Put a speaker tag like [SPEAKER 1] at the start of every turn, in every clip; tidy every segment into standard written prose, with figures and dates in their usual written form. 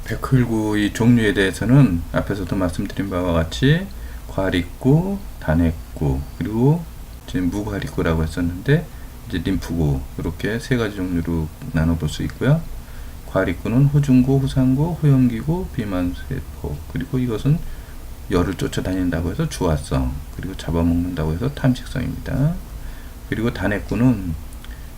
[SPEAKER 1] 백혈구의 종류에 대해서는 앞에서도 말씀드린 바와 같이 과립구, 단핵구, 그리고 지금 무과립구라고 했었는데 이제 림프구, 이렇게 세 가지 종류로 나눠볼 수 있고요. 과립구는 호중구, 후상구, 호염기구, 비만세포, 그리고 이것은 열을 쫓아다닌다고 해서 주화성, 그리고 잡아먹는다고 해서 탐식성입니다. 그리고 단핵구는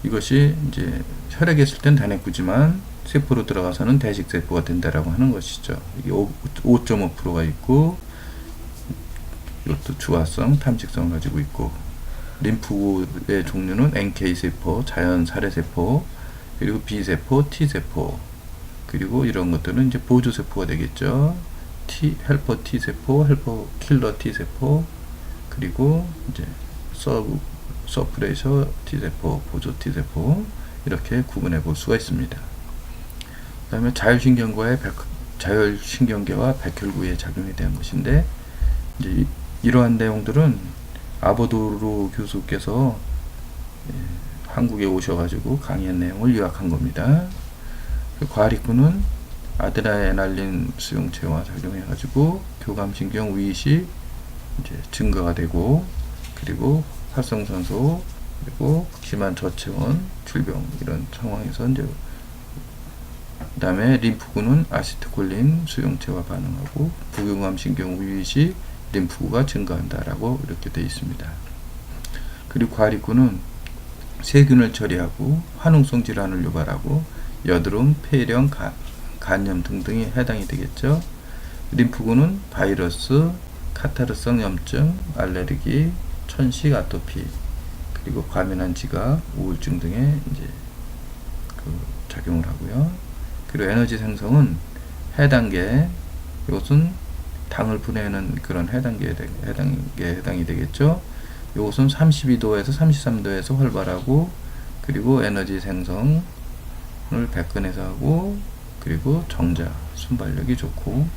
[SPEAKER 1] 이것이 이제 혈액에 있을 땐 단핵구지만 세포로 들어가서는 대식세포가 된다라고 하는 것이죠. 이게 5.5%가 있고, 이것도 주화성, 탐식성을 가지고 있고, 림프구의 종류는 NK세포, 자연 살해세포, 그리고 B세포, T세포, 그리고 이런 것들은 이제 보조세포가 되겠죠. 헬퍼 T세포, 헬퍼 킬러 T세포, 그리고 이제 서프레셔 T세포, 보조 T세포, 이렇게 구분해 볼 수가 있습니다. 그 다음에 자율신경계와 백혈구의 작용에 대한 것인데, 이제 이러한 내용들은 아보도르 교수께서 한국에 오셔가지고 강의한 내용을 요약한 겁니다. 과립구는 아드레날린 수용체와 작용해가지고 교감신경 위시 이제 증가가 되고, 그리고 활성산소, 그리고 심한 저체온, 질병, 이런 상황에서 이제 그 다음에 림프구는 아세틸콜린 수용체와 반응하고 부교감신경 위시 림프구가 증가한다라고 이렇게 되어 있습니다. 그리고 과립구는 세균을 처리하고 화농성 질환을 유발하고 여드름, 폐렴, 간염 등등에 해당이 되겠죠. 림프구는 바이러스, 카타르성 염증, 알레르기, 천식, 아토피, 그리고 과민한 지각, 우울증 등에 이제 작용을 하고요. 그리고 에너지 생성은 해당계, 이것은 당을 분해하는 그런 해당계에 해당이 되겠죠. 이것은 32도에서 33도에서 활발하고, 그리고 에너지 생성을 백근에서 하고, 그리고 정자, 순발력이 좋고,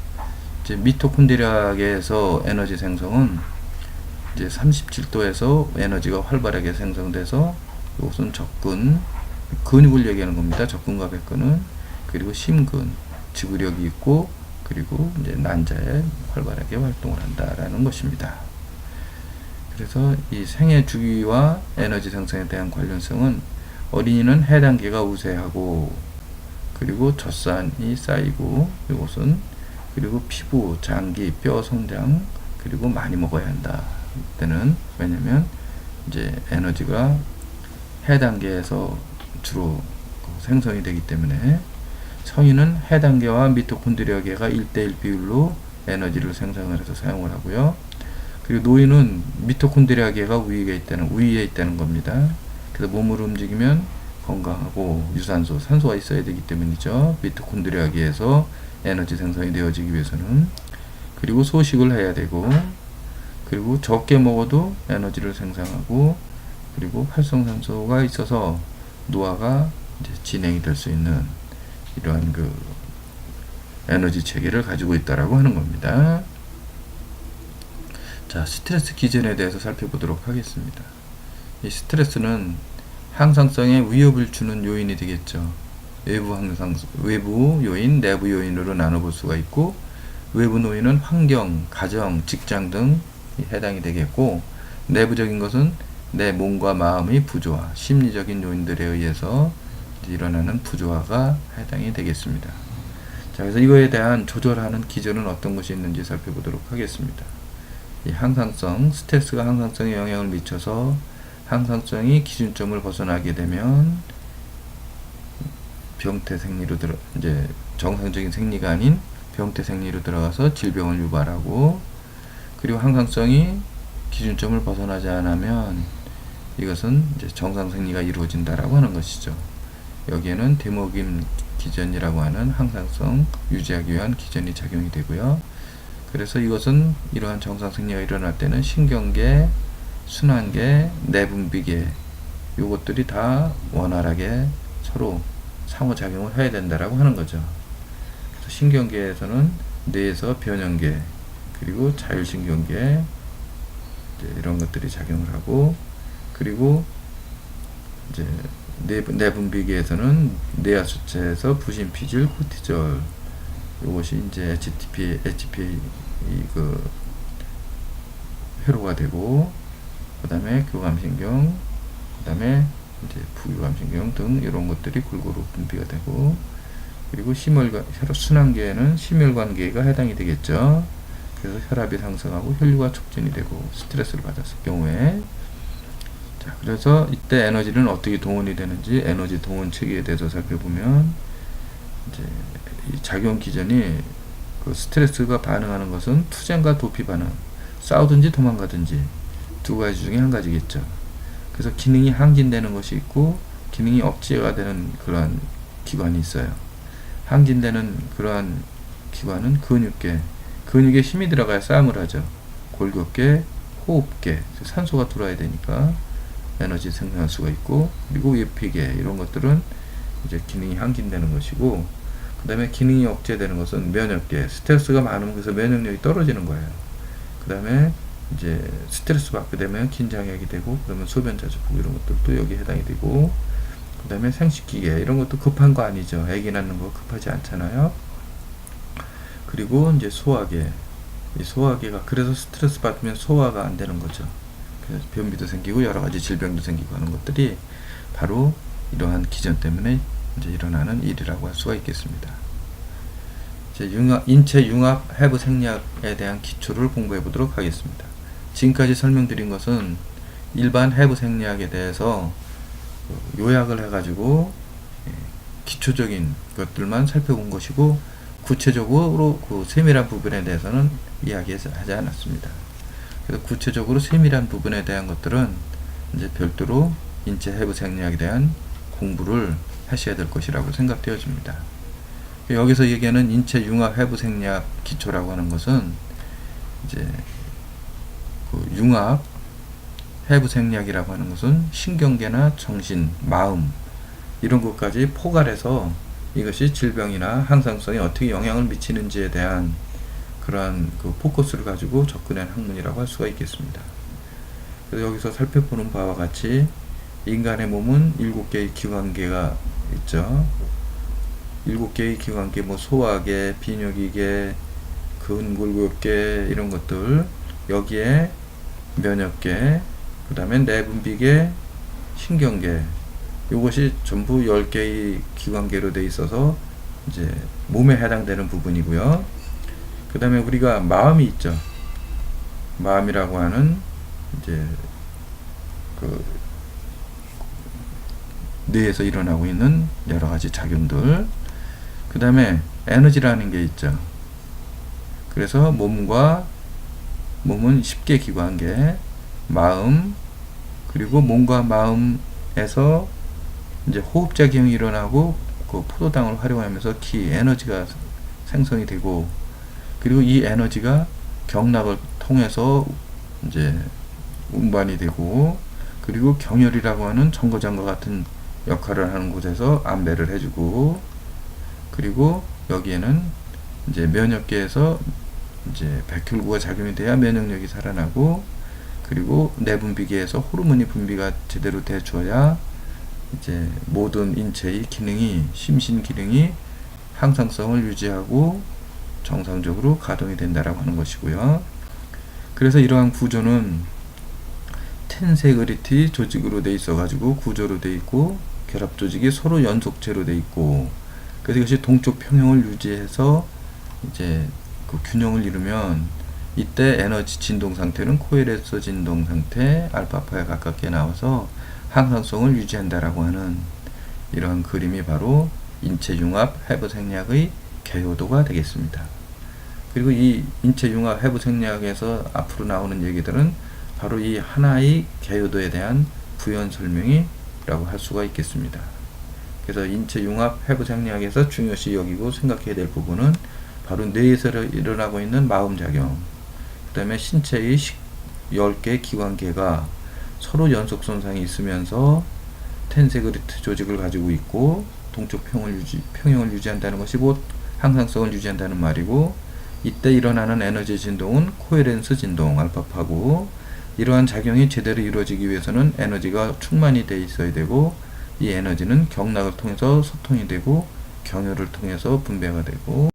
[SPEAKER 1] 이제 미토콘드리아계에서 에너지 생성은 이제 37도에서 에너지가 활발하게 생성돼서 이것은 접근, 근육을 얘기하는 겁니다. 접근과 백근은. 그리고 심근, 지구력이 있고, 그리고 이제 난자에 활발하게 활동을 한다라는 것입니다. 그래서 이 생애 주기와 에너지 생성에 대한 관련성은 어린이는 해당계가 우세하고, 그리고 젖산이 쌓이고, 이것은 그리고 피부, 장기, 뼈 성장, 그리고 많이 먹어야 한다. 이때는 왜냐면 이제 에너지가 해당계에서 주로 생성이 되기 때문에, 성인은 해당계와 미토콘드리아계가 1대1 비율로 에너지를 생성을 해서 사용을 하고요. 그리고 노인은 미토콘드리아계가 우위에 있다는 겁니다. 그래서 몸을 움직이면 건강하고 유산소, 산소가 있어야 되기 때문이죠. 미토콘드리아계에서 에너지 생성이 되어지기 위해서는. 그리고 소식을 해야 되고, 그리고 적게 먹어도 에너지를 생성하고, 그리고 활성산소가 있어서 노화가 이제 진행이 될 수 있는 이러한 에너지 체계를 가지고 있다라고 하는 겁니다. 자, 스트레스 기전에 대해서 살펴보도록 하겠습니다. 이 스트레스는 항상성에 위협을 주는 요인이 되겠죠. 외부 요인, 내부 요인으로 나눠볼 수가 있고, 외부 요인은 환경, 가정, 직장 등이 해당이 되겠고, 내부적인 것은 내 몸과 마음의 부조화, 심리적인 요인들에 의해서 일어나는 부조화가 해당이 되겠습니다. 자, 그래서 이거에 대한 조절하는 기전은 어떤 것이 있는지 살펴보도록 하겠습니다. 이 항상성, 스트레스가 항상성에 영향을 미쳐서 항상성이 기준점을 벗어나게 되면 병태 생리로 이제 정상적인 생리가 아닌 병태 생리로 들어가서 질병을 유발하고, 그리고 항상성이 기준점을 벗어나지 않으면 이것은 이제 정상 생리가 이루어진다라고 하는 것이죠. 여기에는 데모긴 기전이라고 하는 항상성 유지하기 위한 기전이 작용이 되고요. 그래서 이것은 이러한 정상 생리가 일어날 때는 신경계, 순환계, 내분비계, 요것들이 다 원활하게 서로 상호작용을 해야 된다라고 하는 거죠. 그래서 신경계에서는 뇌에서 변형계, 그리고 자율신경계, 이런 것들이 작용을 하고, 그리고 이제 내분비계에서는 뇌하수체에서 부신피질, 코티졸, 이것이 이제 HPA 그 회로가 되고, 그 다음에 교감신경, 그 다음에 이제 부교감신경 등 이런 것들이 골고루 분비가 되고, 그리고 순환계에는 심혈관계가 해당이 되겠죠. 그래서 혈압이 상승하고 혈류가 촉진이 되고 스트레스를 받았을 경우에, 자, 그래서 이때 에너지는 어떻게 동원이 되는지 에너지 동원 체계에 대해서 살펴보면, 이제 이 작용 기전이 그 스트레스가 반응하는 것은 투쟁과 도피 반응, 싸우든지 도망가든지 두 가지 중에 한 가지겠죠. 그래서 기능이 항진되는 것이 있고 기능이 억제가 되는 그러한 기관이 있어요. 항진되는 그러한 기관은 근육에 힘이 들어가야 싸움을 하죠. 골격계, 호흡계, 산소가 들어와야 되니까 에너지 생산할 수가 있고, 그리고 외피계 이런 것들은 이제 기능이 항진되는 것이고, 그 다음에 기능이 억제되는 것은 면역계, 스트레스가 많으면 그래서 면역력이 떨어지는 거예요. 그 다음에 이제 스트레스 받게 되면 긴장하게 되고, 그러면 소변 자주 보고 이런 것들도 여기 해당이 되고, 그 다음에 생식기계 이런 것도 급한 거 아니죠. 아기 낳는 거 급하지 않잖아요. 그리고 이제 소화계, 이 소화계가 그래서 스트레스 받으면 소화가 안 되는 거죠. 그래서 변비도 생기고 여러 가지 질병도 생기고 하는 것들이 바로 이러한 기전 때문에 이제 일어나는 일이라고 할 수가 있겠습니다. 이제 인체 융합 해부 생리학에 대한 기초를 공부해 보도록 하겠습니다. 지금까지 설명드린 것은 일반 해부 생리학에 대해서 요약을 해가지고 기초적인 것들만 살펴본 것이고, 구체적으로 그 세밀한 부분에 대해서는 이야기하지 않았습니다. 그래서 구체적으로 세밀한 부분에 대한 것들은 이제 별도로 인체 해부 생리학에 대한 공부를 하셔야 될 것이라고 생각되어집니다. 여기서 얘기하는 인체 융합 해부 생리학 기초라고 하는 것은 이제 그 융합 해부 생리학이라고 하는 것은 신경계나 정신, 마음 이런 것까지 포괄해서 이것이 질병이나 항상성에 어떻게 영향을 미치는지에 대한 그러한 그 포커스를 가지고 접근한 학문이라고 할 수가 있겠습니다. 그래서 여기서 살펴보는 바와 같이 인간의 몸은 7개의 기관계가 있죠. 7개의 기관계, 뭐 소화계, 비뇨기계, 근골격계 이런 것들, 여기에 면역계, 그 다음에 내분비계, 신경계, 이것이 전부 10개의 기관계로 되어 있어서 이제 몸에 해당되는 부분이고요. 그 다음에 우리가 마음이 있죠. 마음이라고 하는 이제 그 뇌에서 일어나고 있는 여러 가지 작용들. 그 다음에 에너지라는 게 있죠. 그래서 몸은 10개 기관계, 마음, 그리고 몸과 마음에서 이제 호흡작용이 일어나고 그 포도당을 활용하면서 에너지가 생성이 되고, 그리고 이 에너지가 경락을 통해서 이제 운반이 되고, 그리고 경혈이라고 하는 정거장과 같은 역할을 하는 곳에서 안배를 해주고, 그리고 여기에는 이제 면역계에서 이제 백혈구가 작용이 돼야 면역력이 살아나고, 그리고 내분비계에서 호르몬이 분비가 제대로 돼줘야 이제 모든 인체의 기능이, 심신 기능이 항상성을 유지하고 정상적으로 가동이 된다라고 하는 것이고요. 그래서 이러한 구조는 텐세그리티 조직으로 돼 있어 가지고 구조로 돼 있고, 결합 조직이 서로 연속체로 돼 있고, 그래서 이것이 동쪽 평형을 유지해서 이제 그 균형을 이루면 이때 에너지 진동 상태는 코일에서 진동 상태, 알파파에 가깝게 나와서 항상성을 유지한다라고 하는 이러한 그림이 바로 인체 융합 해부 생리학의 개요도가 되겠습니다. 그리고 이 인체 융합 해부 생리학에서 앞으로 나오는 얘기들은 바로 이 하나의 개요도에 대한 부연 설명이라고 할 수가 있겠습니다. 그래서 인체 융합 해부 생리학에서 중요시 여기고 생각해야 될 부분은 바로 뇌에서 일어나고 있는 마음작용, 그 다음에 신체의 10개 기관계가 서로 연속 손상이 있으면서 텐세그리트 조직을 가지고 있고 동쪽 평형을 유지한다는 것이 곧 항상성을 유지한다는 말이고, 이때 일어나는 에너지 진동은 코헤렌스 진동, 알파파고, 이러한 작용이 제대로 이루어지기 위해서는 에너지가 충만이 돼 있어야 되고, 이 에너지는 경락을 통해서 소통이 되고 경혈을 통해서 분배가 되고